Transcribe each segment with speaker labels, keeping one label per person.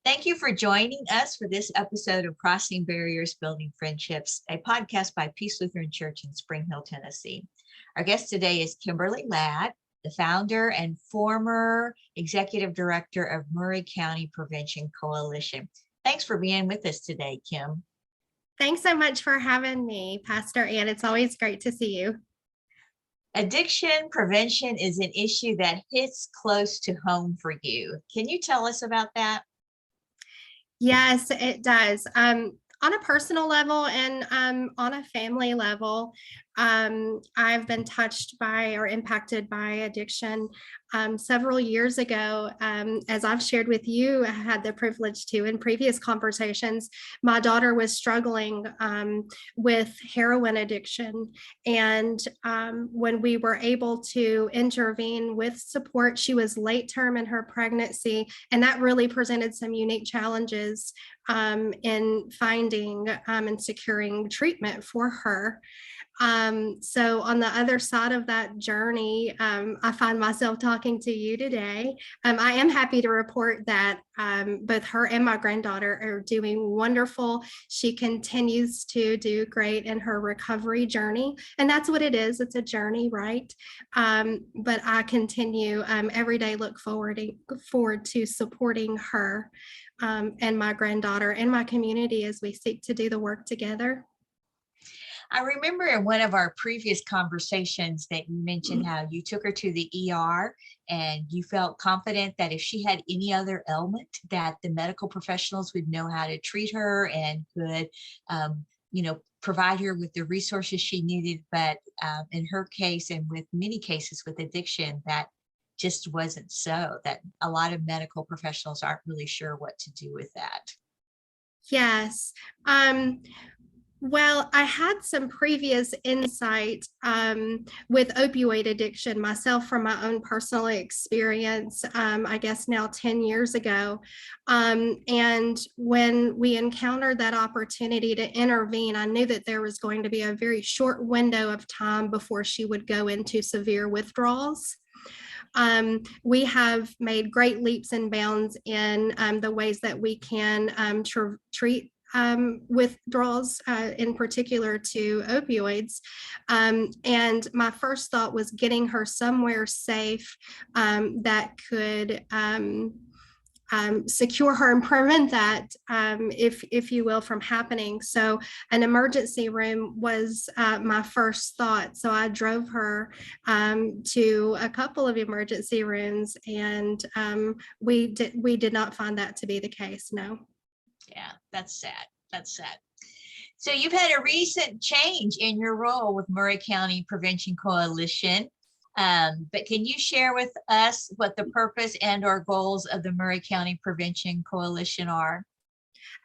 Speaker 1: Thank you for joining us for this episode of Crossing Barriers, Building Friendships, a podcast by Peace Lutheran Church in Spring Hill, Tennessee. Our guest today is Kimberly Ladd, the founder and former executive director of Maury County Prevention Coalition. Thanks for being with us today, Kim.
Speaker 2: Thanks so much for having me, Pastor Ann. It's always great to see you.
Speaker 1: Addiction prevention is an issue that hits close to home for you. Can you tell us about that?
Speaker 2: Yes, it does. On a personal level and on a family level, I've been touched by or impacted by addiction several years ago. As I've shared with you, I had the privilege to in previous conversations, my daughter was struggling with heroin addiction. And when we were able to intervene with support, she was late term in her pregnancy, and that really presented some unique challenges in finding and securing treatment for her. So on the other side of that journey, I find myself talking to you today. I am happy to report that both her and my granddaughter are doing wonderful. She continues to do great in her recovery journey. And that's what it is. It's a journey, right? But I continue every day look forward to supporting her and my granddaughter and my community as we seek to do the work together.
Speaker 1: I remember in one of our previous conversations that you mentioned how you took her to the ER and you felt confident that if she had any other ailment that the medical professionals would know how to treat her and could, provide her with the resources she needed. But in her case, and with many cases with addiction, that just wasn't so, that a lot of medical professionals aren't really sure what to do with that.
Speaker 2: Yes. Well, I had some previous insight with opioid addiction myself from my own personal experience, I guess now 10 years ago. And when we encountered that opportunity to intervene, I knew that there was going to be a very short window of time before she would go into severe withdrawals. We have made great leaps and bounds in the ways that we can treat withdrawals, in particular to opioids. And my first thought was getting her somewhere safe that could secure her and prevent that, if you will, from happening. So an emergency room was my first thought. So I drove her to a couple of emergency rooms, and we did not find that to be the case. No.
Speaker 1: Yeah, that's sad. That's sad. So you've had a recent change in your role with Maury County Prevention Coalition. But can you share with us what the purpose and or goals of the Maury County Prevention Coalition are?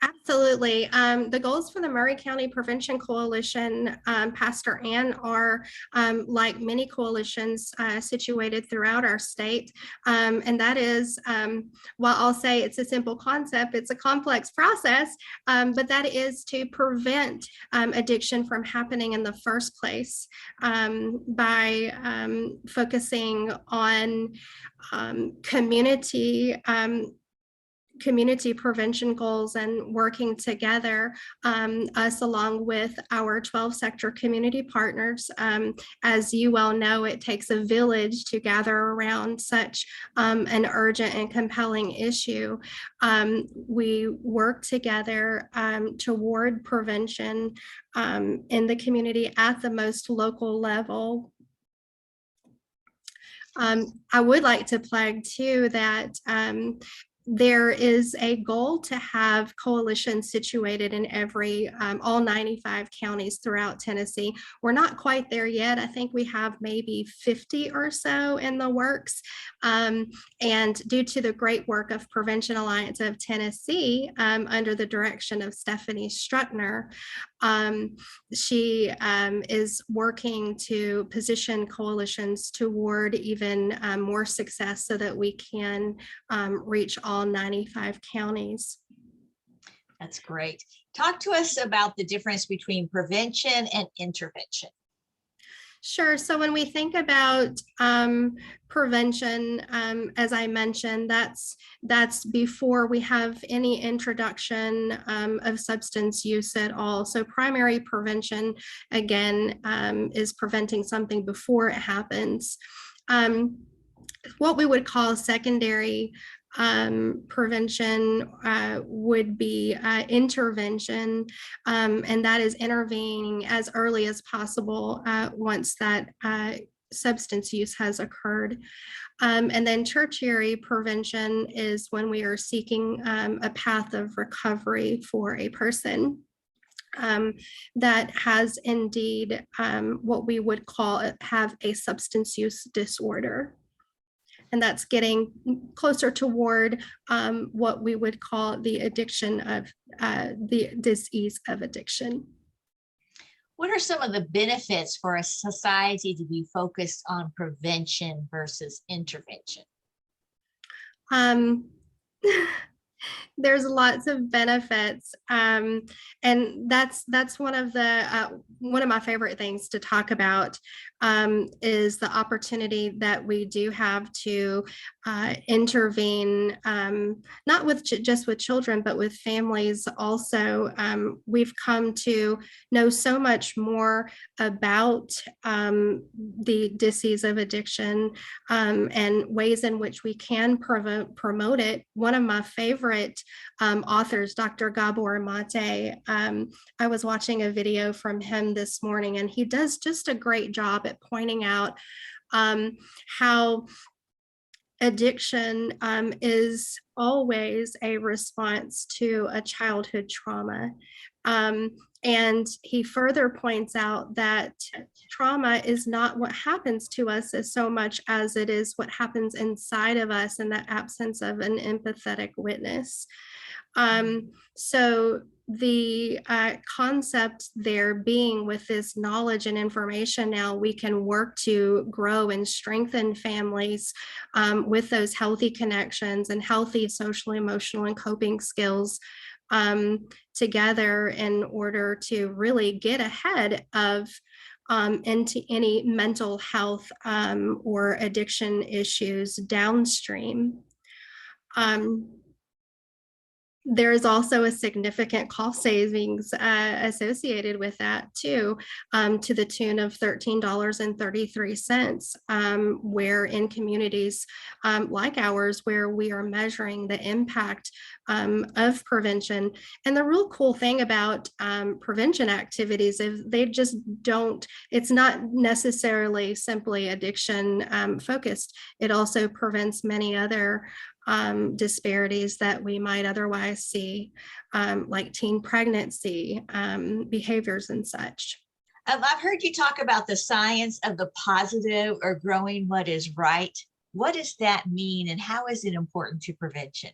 Speaker 2: Absolutely. The goals for the Maury County Prevention Coalition, Pastor Ann, are like many coalitions situated throughout our state. And that is, while I'll say it's a simple concept, it's a complex process, but that is to prevent addiction from happening in the first place by focusing on community prevention goals and working together, us along with our 12 sector community partners. As you well know, it takes a village to gather around such an urgent and compelling issue. We work together toward prevention in the community at the most local level. I would like to plug too that there is a goal to have coalitions situated in all 95 counties throughout Tennessee. We're not quite there yet. I think we have maybe 50 or so in the works. And due to the great work of Prevention Alliance of Tennessee, under the direction of Stephanie Struttner, she is working to position coalitions toward even more success so that we can reach all 95 counties.
Speaker 1: That's great. Talk to us about the difference between prevention and intervention.
Speaker 2: Sure. So when we think about prevention, as I mentioned, that's before we have any introduction of substance use at all. So primary prevention, again, is preventing something before it happens. What we would call secondary prevention would be intervention, and that is intervening as early as possible once that substance use has occurred. And then tertiary prevention is when we are seeking a path of recovery for a person that has indeed what we would call have a substance use disorder. And that's getting closer toward what we would call the addiction of the disease of addiction.
Speaker 1: What are some of the benefits for a society to be focused on prevention versus intervention?
Speaker 2: Um, there's lots of benefits, and that's one of my favorite things to talk about, is the opportunity that we do have to intervene, not with just with children, but with families also. We've come to know so much more about the disease of addiction, and ways in which we can promote it. One of my favorite authors, Dr. Gabor Mate, I was watching a video from him this morning, and he does just a great job at pointing out how addiction is always a response to a childhood trauma. And he further points out that trauma is not what happens to us as so much as it is what happens inside of us in the absence of an empathetic witness. So the concept there being, with this knowledge and information now, we can work to grow and strengthen families with those healthy connections and healthy social, emotional, and coping skills together in order to really get ahead of into any mental health or addiction issues downstream. There is also a significant cost savings associated with that too, to the tune of $13.33, where in communities like ours, where we are measuring the impact of prevention. And the real cool thing about prevention activities is they just don't, it's not necessarily simply addiction focused. It also prevents many other disparities that we might otherwise see, like teen pregnancy behaviors and such.
Speaker 1: I've heard you talk about the science of the positive, or growing what is right. What does that mean, and how is it important to prevention?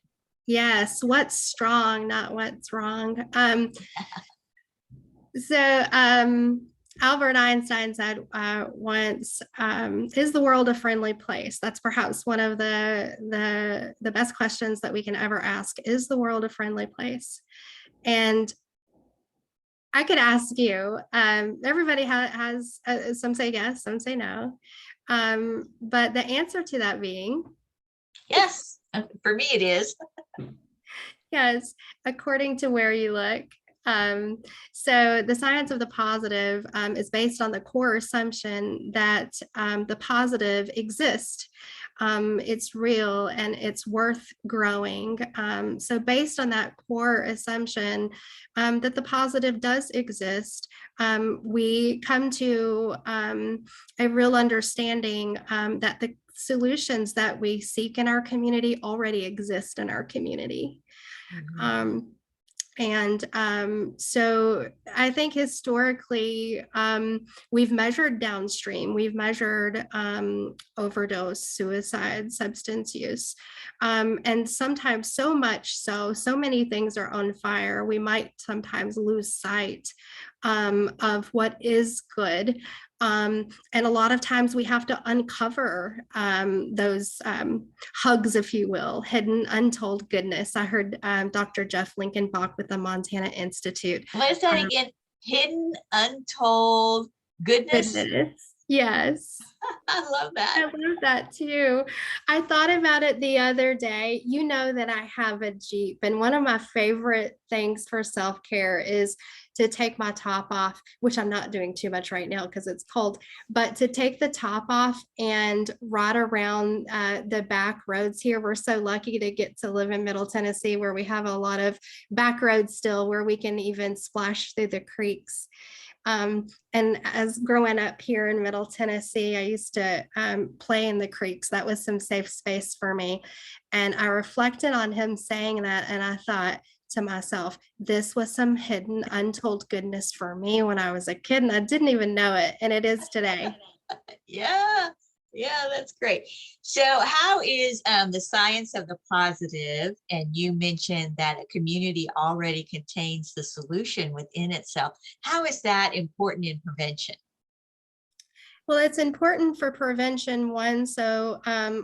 Speaker 2: Yes, what's strong, not what's wrong. Albert Einstein said once, "Is the world a friendly place?" That's perhaps one of the best questions that we can ever ask. Is the world a friendly place? And I could ask you. Everybody has some say yes, some say no, but the answer to that being
Speaker 1: yes, for me it is.
Speaker 2: Yes, according to where you look. So the science of the positive is based on the core assumption that the positive exists. It's real and it's worth growing. So based on that core assumption that the positive does exist, we come to a real understanding that the solutions that we seek in our community already exist in our community. Mm-hmm. So I think historically, we've measured downstream, we've measured overdose, suicide, substance use, and sometimes so much so many things are on fire, we might sometimes lose sight of what is good. And a lot of times we have to uncover those hugs, if you will, hidden, untold goodness. I heard Dr. Jeff Lincolnbach with the Montana Institute.
Speaker 1: What is that again? Hidden, untold goodness?
Speaker 2: Yes.
Speaker 1: I love
Speaker 2: I
Speaker 1: that.
Speaker 2: love that too. I thought about it the other day. You know that I have a Jeep, and one of my favorite things for self-care is to take my top off, which I'm not doing too much right now because it's cold, but to take the top off and ride around the back roads here. We're so lucky to get to live in Middle Tennessee, where we have a lot of back roads still, where we can even splash through the creeks. And as growing up here in Middle Tennessee, I used to play in the creeks. That was some safe space for me. And I reflected on him saying that, and I thought to myself, this was some hidden, untold goodness for me when I was a kid, and I didn't even know it. And it is today.
Speaker 1: Yeah. Yeah, that's great. So, how is the science of the positive? And you mentioned that a community already contains the solution within itself. How is that important in prevention?
Speaker 2: Well, it's important for prevention, one, so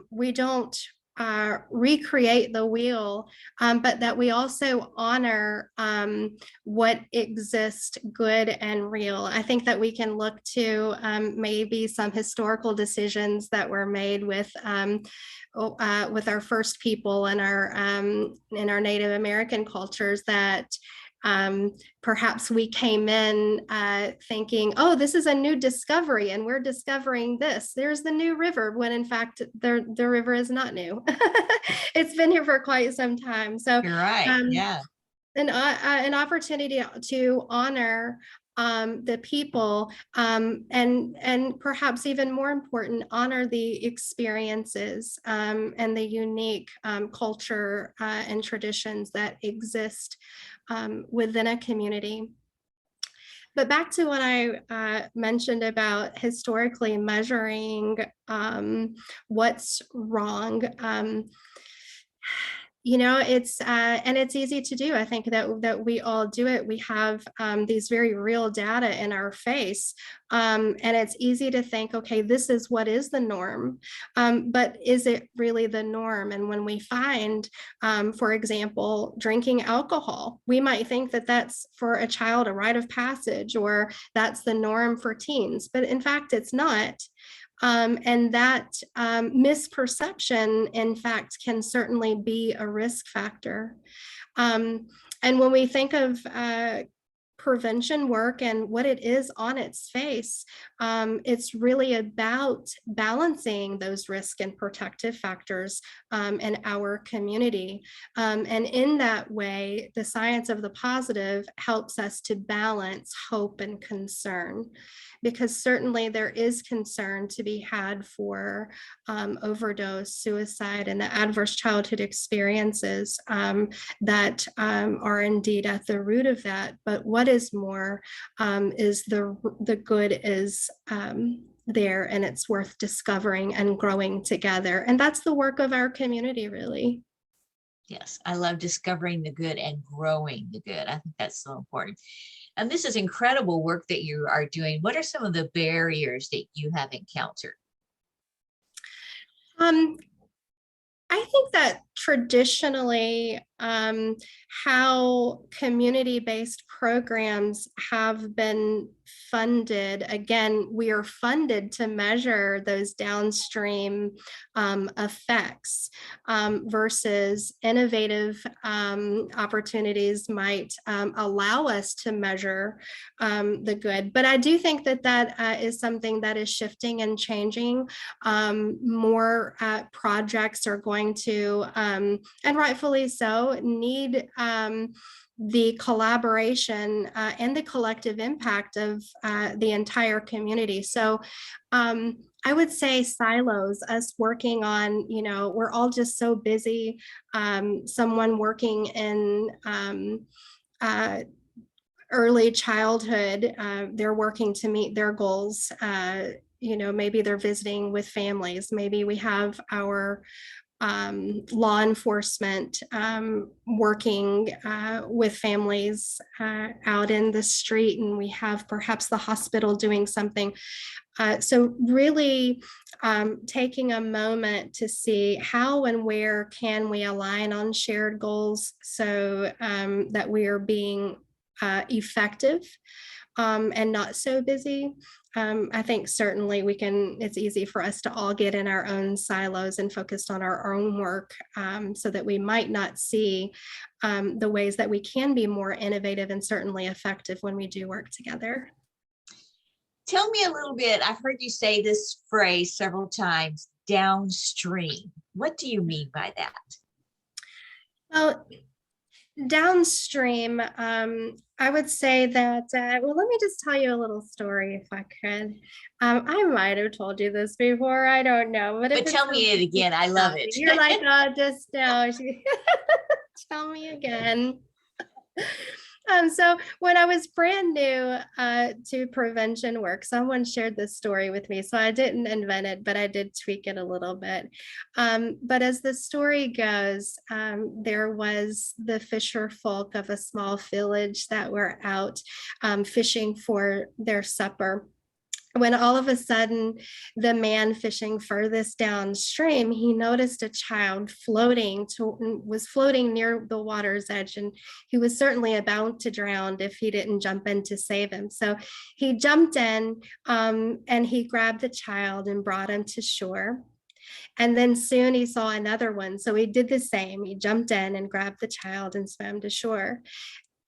Speaker 2: we don't recreate the wheel, but that we also honor what exists good and real. I think that we can look to maybe some historical decisions that were made with our first people and in our Native American cultures that perhaps we came in thinking, oh, this is a new discovery and we're discovering this. There's the new river, when in fact, the river is not new. It's been here for quite some time. So
Speaker 1: You're right.
Speaker 2: um,
Speaker 1: Yeah.
Speaker 2: an opportunity to honor the people, and perhaps even more important, honor the experiences and the unique culture and traditions that exist within a community. But back to what I mentioned about historically measuring what's wrong. It's and it's easy to do. I think that we all do it. We have these very real data in our face, and it's easy to think, okay, this is what is the norm, but is it really the norm? And when we find, for example, drinking alcohol, we might think that that's for a child a rite of passage, or that's the norm for teens, but in fact, it's not. And that misperception, in fact, can certainly be a risk factor. Um, and when we think of prevention work and what it is on its face, it's really about balancing those risk and protective factors in our community. And in that way, the science of the positive helps us to balance hope and concern, because certainly there is concern to be had for overdose, suicide, and the adverse childhood experiences that are indeed at the root of that. But what is more is the good is there, and it's worth discovering and growing together. And that's the work of our community, really.
Speaker 1: Yes. I love discovering the good and growing the good. I think that's so important. And this is incredible work that you are doing. What are some of the barriers that you have encountered?
Speaker 2: Um, I think that traditionally, how community-based programs have been funded, again, we are funded to measure those downstream effects, versus innovative opportunities might allow us to measure the good. But I do think that that is something that is shifting and changing. More projects are going to, and rightfully so, need the collaboration and the collective impact of the entire community. So I would say silos, us working on, we're all just so busy. Someone working in early childhood, they're working to meet their goals. Maybe they're visiting with families. Maybe we have our law enforcement working with families out in the street, and we have perhaps the hospital doing something. So really taking a moment to see how and where can we align on shared goals, so that we are being effective and not so busy. I think certainly it's easy for us to all get in our own silos and focused on our own work, so that we might not see the ways that we can be more innovative and certainly effective when we do work together.
Speaker 1: Tell me a little bit. I've heard you say this phrase several times, downstream. What do you mean by that?
Speaker 2: Well, downstream, I would say that, well, let me just tell you a little story if I could. I might have told you this before, I don't know, but if
Speaker 1: But
Speaker 2: it's
Speaker 1: tell me it again. I love it.
Speaker 2: you're like, oh, just no, tell me again. So when I was brand new to prevention work, someone shared this story with me. So I didn't invent it, but I did tweak it a little bit. But as the story goes, there was the fisher folk of a small village that were out fishing for their supper, when all of a sudden the man fishing furthest downstream, he noticed a child was floating near the water's edge, and he was certainly about to drown if he didn't jump in to save him. So he jumped in, and he grabbed the child and brought him to shore. And then soon he saw another one, so he did the same. He jumped in and grabbed the child and swam to shore.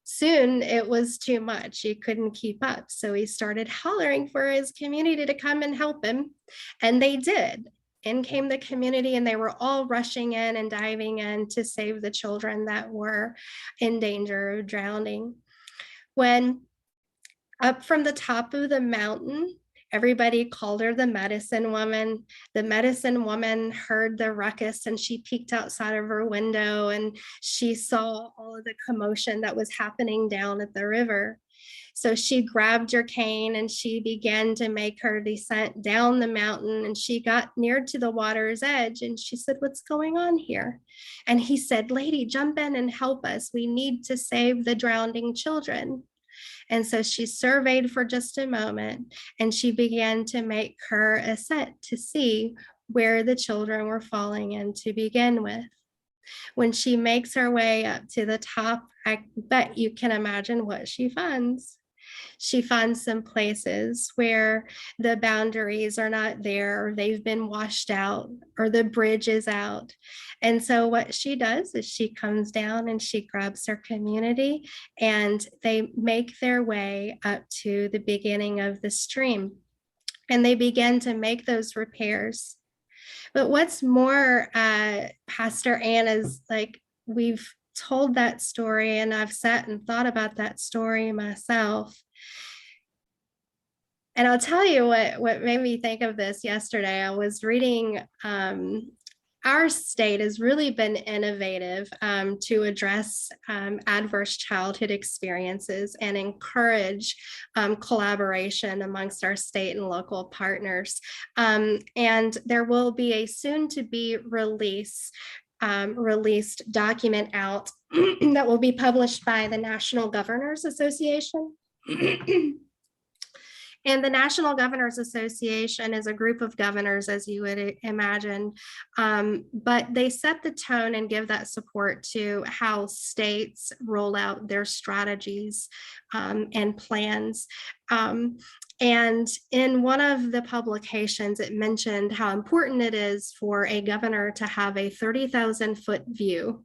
Speaker 2: Soon it was too much. He couldn't keep up. So he started hollering for his community to come and help him. And they did. In came the community, and they were all rushing in and diving in to save the children that were in danger of drowning. When up from the top of the mountain, everybody called her the medicine woman. The medicine woman heard the ruckus, and she peeked outside of her window, and she saw all of the commotion that was happening down at the river. So she grabbed her cane and she began to make her descent down the mountain, and she got near to the water's edge, and she said, "What's going on here?" And he said, "Lady, jump in and help us. We need to save the drowning children." And so she surveyed for just a moment, and she began to make her ascent to see where the children were falling in to begin with. When she makes her way up to the top, I bet you can imagine what she finds. She finds some places where the boundaries are not there, or they've been washed out, or the bridge is out. And so what she does is she comes down and she grabs her community, and they make their way up to the beginning of the stream. And they begin to make those repairs. But what's more, Pastor Ann, is like, we've told that story, and I've sat and thought about that story myself. And I'll tell you what made me think of this yesterday. I was reading, our state has really been innovative to address adverse childhood experiences and encourage collaboration amongst our state and local partners. And there will be a soon to be released document out that will be published by the National Governors Association. And the National Governors Association is a group of governors, as you would imagine, but they set the tone and give that support to how states roll out their strategies and plans. And in one of the publications, it mentioned how important it is for a governor to have a 30,000-foot view.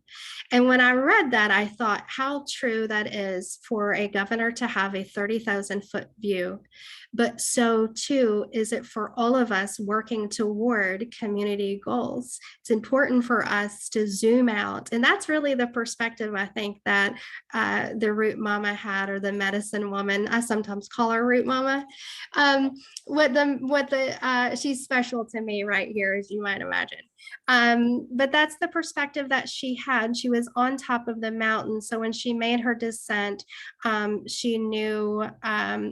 Speaker 2: And when I read that, I thought how true that is for a governor to have a 30,000-foot view. But so too is it for all of us working toward community goals. It's important for us to zoom out. And that's really the perspective, I think, that the Root Mama had, or the medicine woman. I sometimes call her Root Mama. She's special to me right here, as you might imagine. But that's the perspective that she had. She was on top of the mountain. So when she made her descent, she knew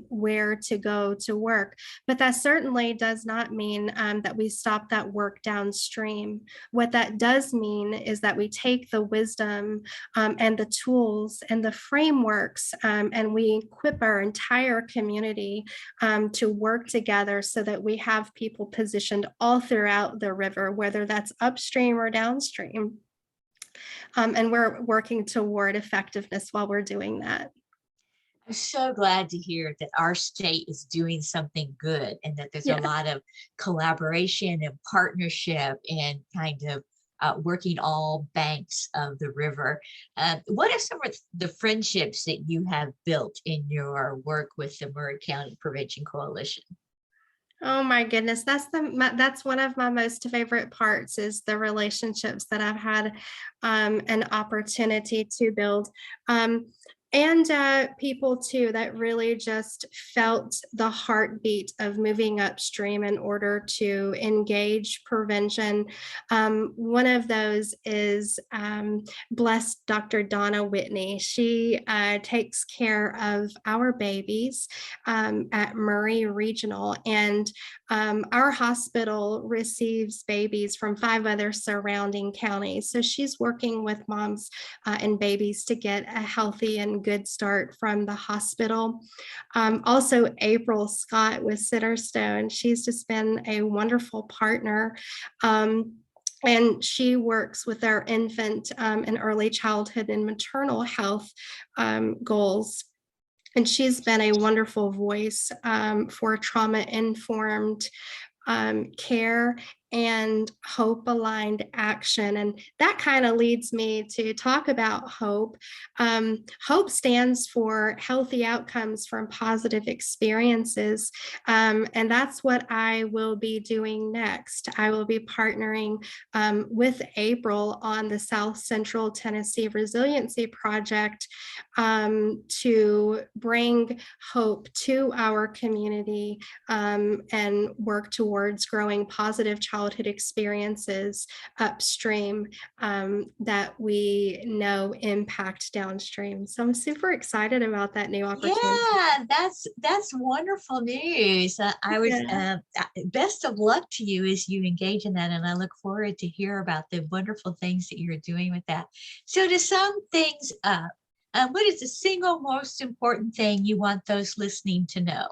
Speaker 2: where to go to work. But that certainly does not mean that we stop that work downstream. What that does mean is that we take the wisdom and the tools and the frameworks, and we equip our entire community to work together so that we have people positioned all throughout the river, whether that's upstream or downstream. And we're working toward effectiveness while we're doing that.
Speaker 1: I'm so glad to hear that our state is doing something good and that there's a
Speaker 2: Yeah.
Speaker 1: lot of collaboration and partnership and kind of working all banks of the river. What are some of the friendships that you have built in your work with the Murray County Prevention Coalition?
Speaker 2: Oh my goodness, that's one of my most favorite parts is the relationships that I've had an opportunity to build. Um, and people too that really just felt the heartbeat of moving upstream in order to engage prevention. One of those is blessed Dr. Donna Whitney. She takes care of our babies at Murray Regional, and our hospital receives babies from 5 other surrounding counties. So she's working with moms and babies to get a healthy and good start from the hospital. Also, April Scott with Sitterstone, she's just been a wonderful partner. And she works with our infant and early childhood and maternal health goals. And she's been a wonderful voice for trauma informed care and hope aligned action. And that kind of leads me to talk about hope. Hope stands for healthy outcomes from positive experiences. And that's what I will be doing next. I will be partnering with April on the South Central Tennessee Resiliency Project to bring hope to our community and work towards growing positive childhood experiences upstream that we know impact downstream. So I'm super excited about that new opportunity.
Speaker 1: Yeah, that's wonderful news. I was
Speaker 2: Yeah.
Speaker 1: best of luck to you as you engage in that, and I look forward to hear about the wonderful things that you're doing with that. So to sum things up, what is the single most important thing you want those listening to know?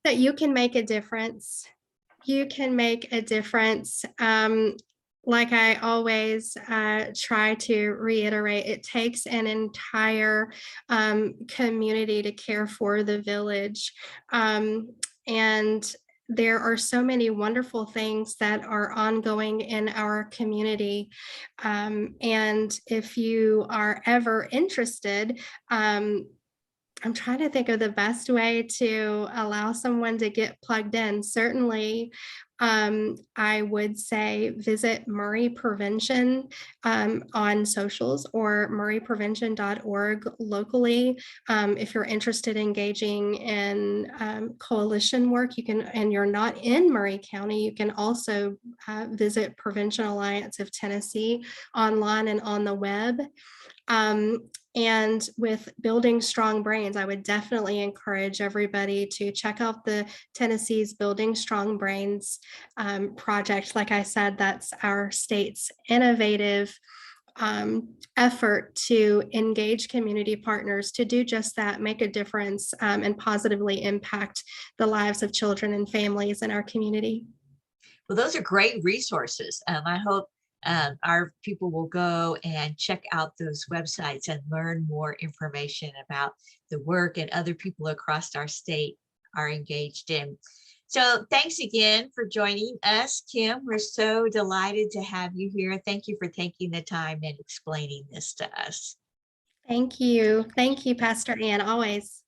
Speaker 2: That you can make a difference. You can make a difference. Like I always try to reiterate, it takes an entire community to care for the village. And there are so many wonderful things that are ongoing in our community. And if you are ever interested, I'm trying to think of the best way to allow someone to get plugged in. Certainly, I would say visit Murray Prevention on socials or murrayprevention.org locally. If you're interested in engaging in coalition work, you can, and you're not in Murray County, you can also visit Prevention Alliance of Tennessee online and on the web. And with Building Strong Brains, I would definitely encourage everybody to check out the Tennessee's Building Strong Brains project. Like I said, that's our state's innovative effort to engage community partners to do just that, make a difference, and positively impact the lives of children and families in our community.
Speaker 1: Well, those are great resources. I hope our people will go and check out those websites and learn more information about the work and other people across our state are engaged in. So thanks again for joining us, Kim. We're so delighted to have you here. Thank you for taking the time and explaining this to us.
Speaker 2: Thank you. Thank you, Pastor Ann, always.